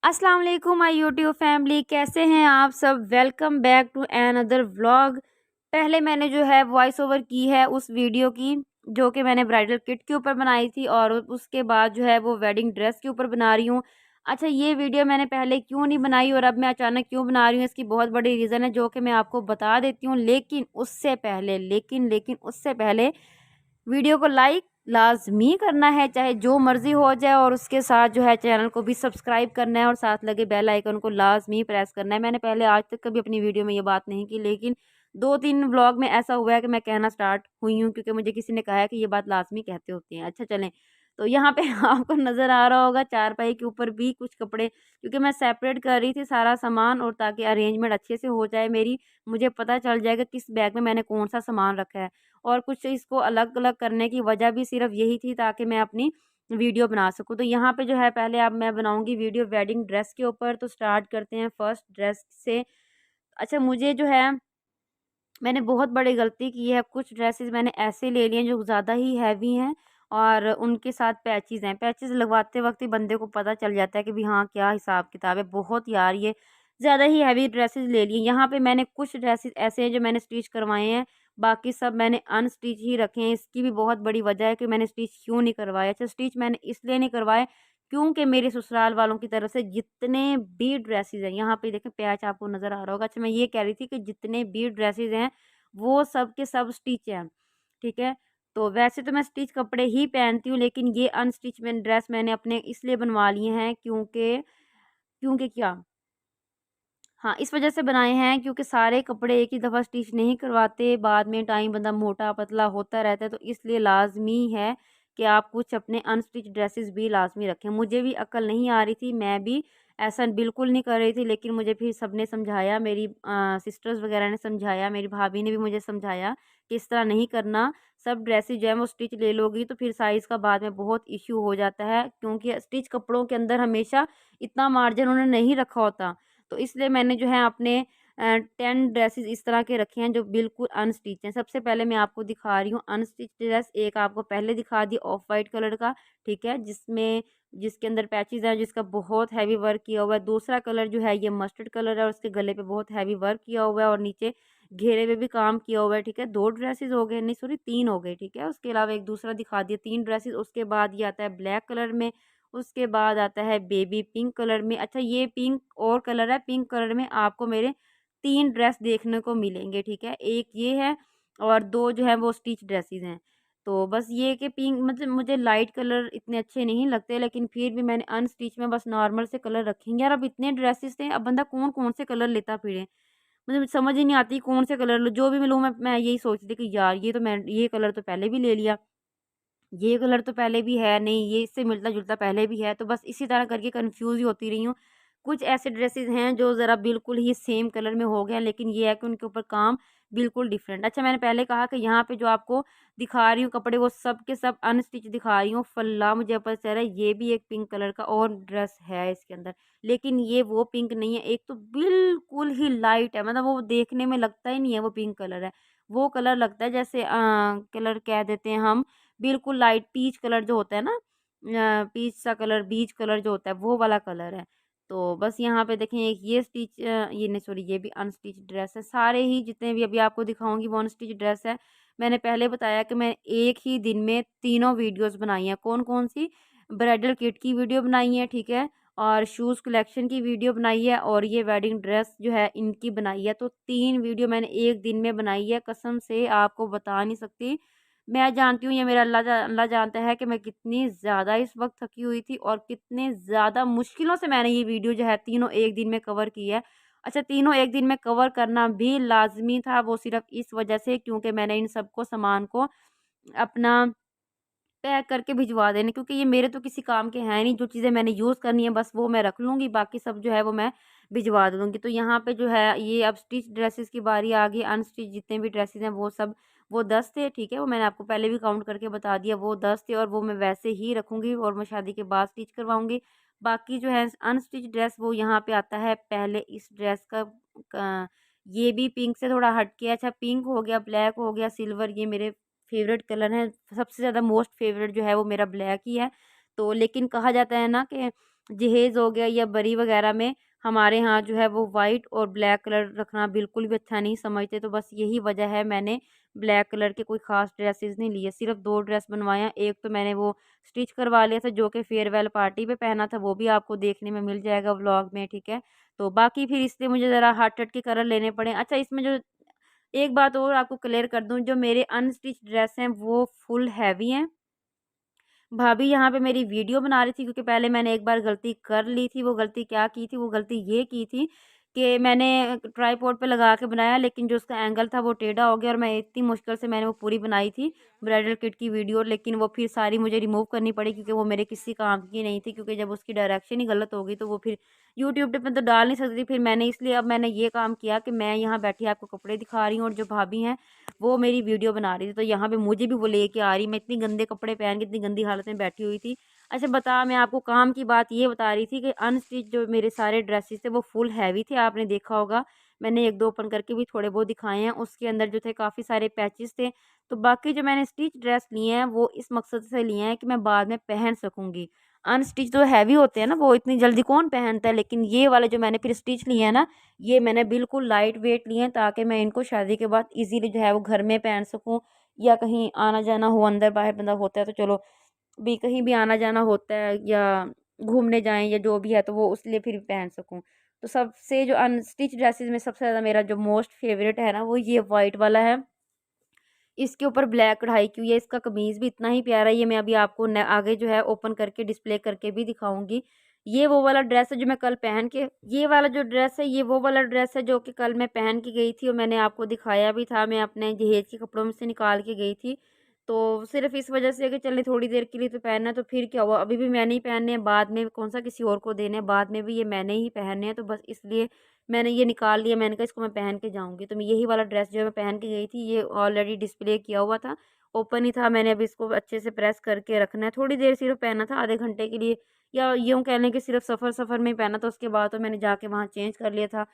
अस्सलाम वालेकुम my YouTube family, कैसे हैं आप सब। Welcome back to another vlog. पहले मैंने जो है वॉइस ओवर की है उस वीडियो की जो कि मैंने ब्राइडल किट के ऊपर बनाई थी, और उसके बाद जो है वो वेडिंग ड्रेस के ऊपर बना रही हूँ। अच्छा, ये वीडियो मैंने पहले क्यों नहीं बनाई और अब मैं अचानक क्यों बना रही हूँ, इसकी बहुत बड़ी रीज़न है जो कि मैं आपको बता देती हूँ। लेकिन उससे पहले वीडियो को लाइक लाज़मी करना है, चाहे जो मर्ज़ी हो जाए, और उसके साथ जो है चैनल को भी सब्सक्राइब करना है और साथ लगे बेल आइकन को लाज़मी प्रेस करना है। मैंने पहले आज तक कभी अपनी वीडियो में ये बात नहीं की, लेकिन 2-3 व्लॉग में ऐसा हुआ है कि मैं कहना स्टार्ट हुई हूँ, क्योंकि मुझे किसी ने कहा है कि ये बात लाज़मी कहते होते हैं। अच्छा चलें, तो यहाँ पे आपको नज़र आ रहा होगा चारपाई के ऊपर भी कुछ कपड़े, क्योंकि मैं सेपरेट कर रही थी सारा सामान, और ताकि अरेंजमेंट अच्छे से हो जाए मेरी, मुझे पता चल जाएगा किस बैग में मैंने कौन-सा सामान रखा है। और कुछ इसको अलग-अलग करने की वजह भी सिर्फ़ यही थी ताकि मैं अपनी वीडियो बना सकूँ। तो यहाँ पे जो है पहले अब मैं बनाऊँगी वीडियो वेडिंग ड्रेस के ऊपर, तो स्टार्ट करते हैं फर्स्ट ड्रेस से। अच्छा, मुझे जो है मैंने बहुत बड़ी गलती की है, कुछ ड्रेसेस मैंने ऐसे ले लिए हैं जो ज़्यादा ही हैवी हैं, और उनके साथ पैचेज़ हैं। पैचेज़ लगवाते वक़्त ही बंदे को पता चल जाता है कि भई हाँ, क्या हिसाब-किताब है। बहुत यार ये ज़्यादा ही हैवी ड्रेसेस ले लिए। यहाँ पे मैंने कुछ ड्रेसेस ऐसे हैं जो मैंने स्टिच करवाए हैं, बाकी सब मैंने अनस्टिच ही रखे हैं। इसकी भी बहुत बड़ी वजह है कि मैंने स्टिच क्यों नहीं करवाए। अच्छा, स्टिच मैंने इसलिए नहीं करवाए क्योंकि मेरे ससुराल वालों की तरफ से जितने भी ड्रेसेस हैं, यहाँ पे देखें पैच आपको नज़र आ रहा होगा। अच्छा, मैं ये कह रही थी कि जितने भी ड्रेसेस हैं वो सब के सब स्टिच हैं, ठीक है? तो वैसे तो मैं स्टिच कपड़े ही पहनती हूँ, लेकिन ये अनस्टिच ड्रेस मैंने अपने इसलिए बनवा लिए हैं क्योंकि क्योंकि क्या हाँ, इस वज़ह से बनाए हैं क्योंकि सारे कपड़े एक ही दफ़ा स्टिच नहीं करवाते, बाद में टाइम बंदा मोटा-पतला होता रहता है, तो इसलिए लाज़मी है कि आप कुछ अपने अनस्टिच ड्रेसेस भी लाज़मी रखें। मुझे भी अक्ल नहीं आ रही थी, मैं भी ऐसा बिल्कुल नहीं कर रही थी, लेकिन मुझे फिर सबने समझाया, मेरी सिस्टर्स वग़ैरह ने समझाया, मेरी भाभी ने भी मुझे समझाया कि इस तरह नहीं करना, सब ड्रेसेस जो है वो स्टिच ले लोगी तो फिर साइज़ का बाद में बहुत इश्यू हो जाता है, क्योंकि स्टिच कपड़ों के अंदर हमेशा इतना मार्जिन उन्होंने नहीं रखा होता। तो इसलिए मैंने जो है अपने 10 ड्रेसेस इस तरह के रखे हैं जो बिल्कुल अनस्टिच हैं। सबसे पहले मैं आपको दिखा रही हूँ अनस्टिच ड्रेस। एक आपको पहले दिखा दी ऑफ वाइट कलर का, ठीक है? जिसके अंदर पैचेज़ हैं, जिसका बहुत हैवी वर्क किया हुआ है। दूसरा कलर जो है ये मस्टर्ड कलर है और उसके गले पे बहुत हैवी वर्क किया हुआ है और नीचे घेरे पे भी काम किया हुआ है, ठीक है? 2 ड्रेसेस हो गए, नहीं सॉरी 3 हो गए, ठीक है? उसके अलावा एक दूसरा दिखा दिया 3 ड्रेसेस। उसके बाद ये आता है ब्लैक कलर में, उसके बाद आता है बेबी पिंक कलर में। अच्छा, ये पिंक और कलर है, पिंक कलर में आपको मेरे 3 ड्रेस देखने को मिलेंगे, ठीक है? एक ये है और 2 जो है वो स्टिच ड्रेसेस हैं। तो बस ये कि पिंक मतलब मुझे लाइट कलर इतने अच्छे नहीं लगते, लेकिन फिर भी मैंने अनस्टिच में बस नॉर्मल से कलर रखेंगे। यार अब इतने ड्रेसेस थे, अब बंदा कौन-कौन से कलर लेता फिरे? मुझे समझ ही नहीं आती कौन से कलर लूँ, जो भी मैं लूँ मैं यही सोचती थी कि यार ये कलर तो पहले भी ले लिया। ये कलर तो पहले भी है, नहीं ये इससे मिलता-जुलता पहले भी है, तो बस इसी तरह करके कन्फ्यूज़ ही होती रही हूँ। कुछ ऐसे ड्रेसेस हैं जो ज़रा बिल्कुल ही सेम कलर में हो गए हैं, लेकिन ये है कि उनके ऊपर काम बिल्कुल डिफरेंट। अच्छा, मैंने पहले कहा कि यहाँ पे जो आपको दिखा रही हूँ कपड़े वो सब के सब अनस्टिच दिखा रही हूँ। फल्ला मुझे पता चल रहा है ये भी एक पिंक कलर का और ड्रेस है इसके अंदर, लेकिन ये वो पिंक नहीं है। एक तो बिल्कुल ही लाइट है, मतलब वो देखने में लगता ही नहीं है वो पिंक कलर है। वो कलर लगता है जैसे कलर कह देते हैं हम बिल्कुल लाइट पीच कलर जो होता है ना, पीच सा कलर बीज कलर जो होता है वो वाला कलर है। तो बस यहाँ पे देखें एक ये ये नहीं सॉरी ये भी अनस्टिच ड्रेस है। सारे ही जितने भी अभी आपको दिखाऊँगी वो अनस्टिच ड्रेस है। मैंने पहले बताया कि मैं एक ही दिन में तीनों वीडियोज़ बनाई हैं। कौन-कौन सी? ब्राइडल किट की वीडियो बनाई है, ठीक है? और शूज़ कलेक्शन की वीडियो बनाई है और ये वेडिंग ड्रेस जो है इनकी बनाई है। तो 3 वीडियो मैंने एक दिन में बनाई है, कसम से आपको बता नहीं सकती। मैं जानती हूँ ये मेरा अल्लाह जानता है कि मैं कितनी ज़्यादा इस वक़्त थकी हुई थी और कितने ज़्यादा मुश्किलों से मैंने ये वीडियो जो है तीनों एक दिन में कवर की है। अच्छा, तीनों एक दिन में कवर करना भी लाज़मी था, वो सिर्फ़ इस वजह से क्योंकि मैंने इन सबको सामान को अपना पैक करके भिजवा देने, क्योंकि ये मेरे तो किसी काम के हैं नहीं, जो चीज़ें मैंने यूज़ करनी है बस वो मैं रख लूँगी, बाकी सब जो है वो मैं भिजवा दूँगी। तो यहाँ पे जो है ये अब स्टिच ड्रेसेस की बारी आ गई। अनस्टिच जितने भी ड्रेसेस हैं वो 10 थे, ठीक है? वो मैंने आपको पहले भी काउंट करके बता दिया, वो 10 थे और वो मैं वैसे ही रखूँगी और मैं शादी के बाद स्टिच करवाऊँगी। बाकी जो है अनस्टिच ड्रेस वो यहाँ पे आता है पहले इस ड्रेस का ये भी पिंक से थोड़ा हट के, अच्छा पिंक हो गया, ब्लैक हो गया, सिल्वर, ये मेरे फ़ेवरेट कलर हैं। सबसे ज़्यादा मोस्ट फ़ेवरेट जो है वो मेरा ब्लैक ही है। तो लेकिन कहा जाता है ना कि जहेज़ हो गया या बरी वगैरह में हमारे यहाँ जो है वो वाइट और ब्लैक कलर रखना बिल्कुल भी अच्छा नहीं समझते। तो बस यही वजह है मैंने ब्लैक कलर के कोई ख़ास ड्रेसेस नहीं लिए, सिर्फ़ 2 ड्रेस बनवाए हैं। एक तो मैंने वो स्टिच करवा लिया था जो कि फेयरवेल पार्टी पे पहना था, वो भी आपको देखने में मिल जाएगा व्लॉग में, ठीक है। तो बाकी फिर इसलिए मुझे ज़रा हट-हट के कलर लेने पड़े। अच्छा, इसमें जो एक बात और आपको क्लियर कर दूँ, जो मेरे अनस्टिच ड्रेस हैं वो फुल हैवी हैं। भाभी यहाँ पे मेरी वीडियो बना रही थी क्योंकि पहले मैंने एक बार गलती कर ली थी। वो गलती क्या की थी? वो गलती ये की थी कि मैंने ट्राइपॉड पे लगा के बनाया, लेकिन जो उसका एंगल था वो टेढ़ा हो गया और मैं इतनी मुश्किल से मैंने वो पूरी बनाई थी ब्राइडल किट की वीडियो, लेकिन वो फिर सारी मुझे रिमूव करनी पड़ी क्योंकि वो मेरे किसी काम की नहीं थी। क्योंकि जब उसकी डायरेक्शन ही गलत हो गई तो वो फिर यूट्यूब पे मैं तो डाल नहीं सकती थी। फिर मैंने इसलिए अब मैंने ये काम किया कि मैं यहाँ बैठी आपको कपड़े दिखा रही हूँ और जो भाभी हैं वो मेरी वीडियो बना रही थी, तो यहाँ पे मुझे भी वो लेके आ रही। मैं इतनी गंदे कपड़े पहन के इतनी गंदी हालत में बैठी हुई थी। अच्छा बता, मैं आपको काम की बात ये बता रही थी कि अनस्टिच जो मेरे सारे ड्रेसेस थे वो फुल हैवी थे, आपने देखा होगा। मैंने 1-2 ओपन करके भी थोड़े बहुत दिखाए हैं। उसके अंदर जो थे काफ़ी सारे पैचेस थे। तो बाकी जो मैंने स्टिच ड्रेस लिए हैं वो इस मकसद से लिए हैं कि मैं बाद में पहन सकूँगी। अनस्टिच जो हैवी होते हैं ना वो इतनी जल्दी कौन पहनता है, लेकिन ये वाले जो मैंने फिर स्टिच लिए हैं ना, ये मैंने बिल्कुल लाइट वेट लिए हैं ताकि मैं इनको शादी के बाद इज़ीली जो है वो घर में पहन सकूँ, या कहीं आना-जाना हो, अंदर-बाहर बंदा होता है तो चलो भी कहीं भी आना-जाना होता है या घूमने जाएँ या जो भी है तो वो उसलिए फिर पहन सकूँ। तो सबसे जो अनस्टिच ड्रेसेस में सबसे ज़्यादा मेरा जो मोस्ट फेवरेट है ना वो ये व्हाइट वाला है। इसके ऊपर ब्लैक कढ़ाई की हुई है, इसका कमीज़ भी इतना ही प्यारा है। ये मैं अभी आपको न आगे जो है ओपन करके डिस्प्ले करके भी दिखाऊँगी। ये वो वाला ड्रेस है जो मैं कल पहन के ये वाला जो ड्रेस है, ये वो वाला ड्रेस है जो कि कल मैं पहन के गई थी और मैंने आपको दिखाया भी था। मैं अपने जहेज के कपड़ों में से निकाल के गई थी। तो सिर्फ़ इस वज़ह से कि चलिए थोड़ी देर के लिए तो पहनना है, तो फिर क्या हुआ, अभी भी मैंने ही पहनने हैं, बाद में कौन-सा किसी और को देने हैं, बाद में भी ये मैंने ही पहनने हैं। तो बस इसलिए मैंने ये निकाल लिया, मैंने कहा इसको मैं पहन के जाऊँगी। तो मैं यही वाला ड्रेस जो है मैं पहन के गई थी, ये ऑलरेडी डिस्प्ले किया हुआ था, ओपन ही था। मैंने अभी इसको अच्छे से प्रेस करके रखना है, थोड़ी देर सिर्फ़ पहना था, आधे घंटे के लिए, या यूँ कह लें कि सिर्फ़ सफ़र-सफ़र में ही पहना था, उसके बाद तो मैंने जाके वहाँ चेंज कर लिया था।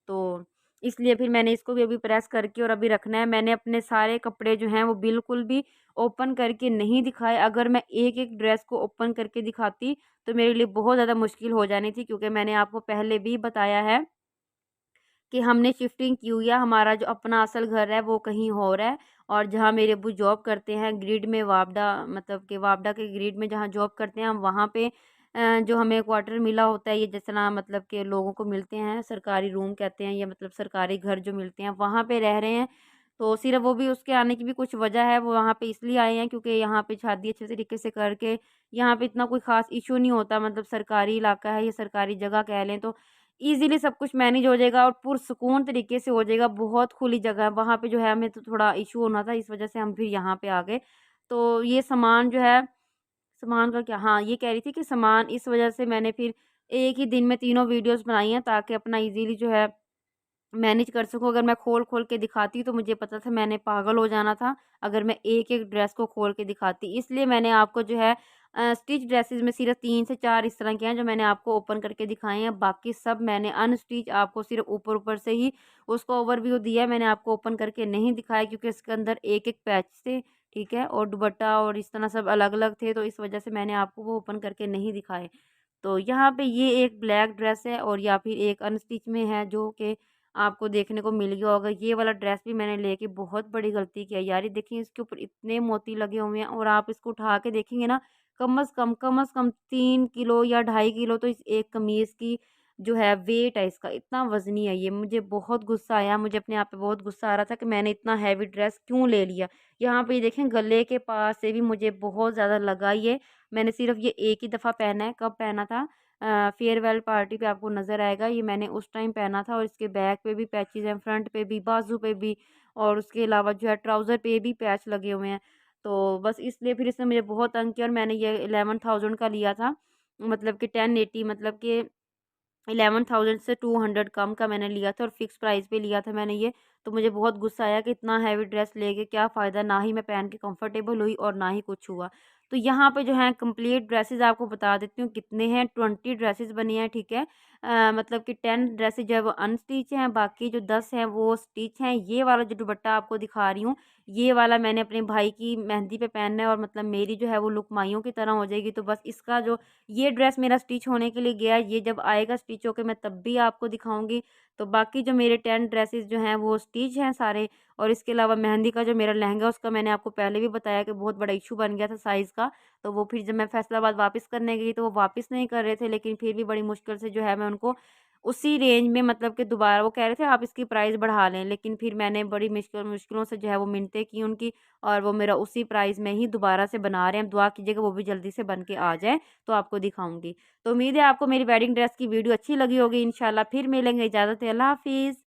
तो इसलिए फिर मैंने इसको भी अभी प्रेस करके और अभी रखना है। मैंने अपने सारे कपड़े जो हैं वो बिल्कुल भी ओपन करके नहीं दिखाए। अगर मैं एक-एक ड्रेस को ओपन करके दिखाती तो मेरे लिए बहुत ज़्यादा मुश्किल हो जानी थी, क्योंकि मैंने आपको पहले भी बताया है कि हमने शिफ्टिंग की हुई है, हमारा जो अपना असल घर है वो कहीं और है, और जहाँ मेरे अब्बू जॉब करते हैं ग्रिड में, वापडा मतलब कि वापडा के ग्रिड में जहाँ जॉब करते हैं हम वहाँ पे जो हमें क्वार्टर मिला होता है, ये जिस तरह मतलब के लोगों को मिलते हैं, सरकारी रूम कहते हैं या मतलब सरकारी घर जो मिलते हैं, वहाँ पे रह रहे हैं। तो सिर्फ वो भी उसके आने की भी कुछ वजह है, वो वहाँ पे इसलिए आए हैं क्योंकि यहाँ पे शादी अच्छे तरीके से करके यहाँ पे इतना कोई ख़ास इशू नहीं होता, मतलब सरकारी इलाका है या सरकारी जगह कह लें, तो ईज़िली सब कुछ मैनेज हो जाएगा और पुरसुकून तरीके से हो जाएगा। बहुत खुली जगह है, वहाँ पे जो है हमें तो थोड़ा इश्यू होना था, इस वज़ह से हम फिर यहाँ पे आ गए। तो ये सामान जो है, सामान का क्या, हाँ, ये कह रही थी कि सामान इस वज़ह से मैंने फिर एक ही दिन में तीनों वीडियोज़ बनाई हैं ताकि अपना ईज़िली जो है मैनेज कर सकूँ। अगर मैं खोल-खोल के दिखाती तो मुझे पता था मैंने पागल हो जाना था, अगर मैं एक-एक ड्रेस को खोल के दिखाती। इसलिए मैंने आपको जो है स्टिच ड्रेसेज़ में सिर्फ़ 3 से 4 इस तरह के हैं जो मैंने आपको ओपन करके दिखाए हैं। बाकी सब मैंने अनस्टिच आपको सिर्फ़ ऊपर-ऊपर से ही उसका ओवरव्यू दिया है। मैंने आपको ओपन करके नहीं दिखाया क्योंकि इसके अंदर एक-एक पैच थे, ठीक है? और दुपट्टा और इस तरह सब अलग-अलग थे, तो इस वज़ह से मैंने आपको वो ओपन करके नहीं दिखाए। तो यहाँ पे ये एक ब्लैक ड्रेस है और या फिर एक अनस्टिच में है जो कि आपको देखने को मिल गया होगा। ये वाला ड्रेस भी मैंने लेके बहुत बड़ी गलती की है यार। ये देखिए इसके ऊपर इतने मोती लगे हुए हैं और आप इसको उठा के देखेंगे ना, कम से कम 3 किलो या 2.5 किलो तो इस एक कमीज़ की जो है वेट है इसका, इतना वज़नी है ये। मुझे बहुत गुस्सा आया, मुझे अपने आप पे बहुत गुस्सा आ रहा था कि मैंने इतना हैवी ड्रेस क्यों ले लिया। यहाँ पे ये देखें गले के पास से भी मुझे बहुत ज़्यादा लगा ये। मैंने सिर्फ़ ये एक ही दफ़ा पहना है, कब पहना था? फेयरवेल पार्टी पे आपको नज़र आएगा, ये मैंने उस टाइम पहना था और इसके बैक पे भी पैचेज़ हैं, फ्रंट पे भी, बाजू पे भी, और उसके अलावा जो है ट्राउज़र पे भी पैच लगे हुए हैं। तो बस इसलिए फिर इसने मुझे बहुत तंग किया और मैंने ये 11,000 का लिया था, मतलब कि 1080, मतलब कि 11,000 से 200 कम का मैंने लिया था और फिक्स प्राइस पे लिया था मैंने ये। तो मुझे बहुत गुस्सा आया कि इतना हैवी ड्रेस लेके क्या फ़ायदा, ना ही मैं पहन के कंफर्टेबल हुई और ना ही कुछ हुआ। तो यहाँ पे जो है कंप्लीट ड्रेसेस आपको बता देती हूँ कितने हैं, 20 ड्रेसेस बनी हैं, ठीक है। मतलब कि 10 ड्रेसेस जो है वो अनस्टिच हैं, बाकी जो 10 हैं वो स्टिच हैं। ये वाला जो दुपट्टा आपको दिखा रही हूँ, ये वाला मैंने अपने भाई की मेहंदी पे पहनना है और मतलब मेरी जो है वो लुक माइयों की तरह हो जाएगी। तो बस इसका जो ये ड्रेस मेरा स्टिच होने के लिए गया है, ये जब आएगा स्टिच होके मैं तब भी आपको दिखाऊँगी। तो बाकी जो मेरे 10 ड्रेसेस जो हैं वो स्टिच हैं सारे। और इसके अलावा मेहंदी का जो मेरा लहंगा, उसका मैंने आपको पहले भी बताया कि बहुत बड़ा इश्यू बन गया था साइज़ का। तो वो फिर जब मैं फैसलाबाद वापस करने गई तो वो वापस नहीं कर रहे थे, लेकिन फिर भी बड़ी मुश्किल से जो है मैं उनको उसी रेंज में, मतलब कि दोबारा वो कह रहे थे आप इसकी प्राइस बढ़ा लें, लेकिन फिर मैंने बड़ी मुश्किलों से जो है वो मिन्नतें की उनकी, और वो मेरा उसी प्राइस में ही दोबारा से बना रहे हैं। दुआ कीजिएगा वो भी जल्दी से बन के आ जाए तो आपको दिखाऊंगी। तो उम्मीद है आपको मेरी वेडिंग ड्रेस की वीडियो अच्छी लगी होगी। इंशाल्लाह फिर मिलेंगे, इजाज़त है, अल्लाह हाफिज़।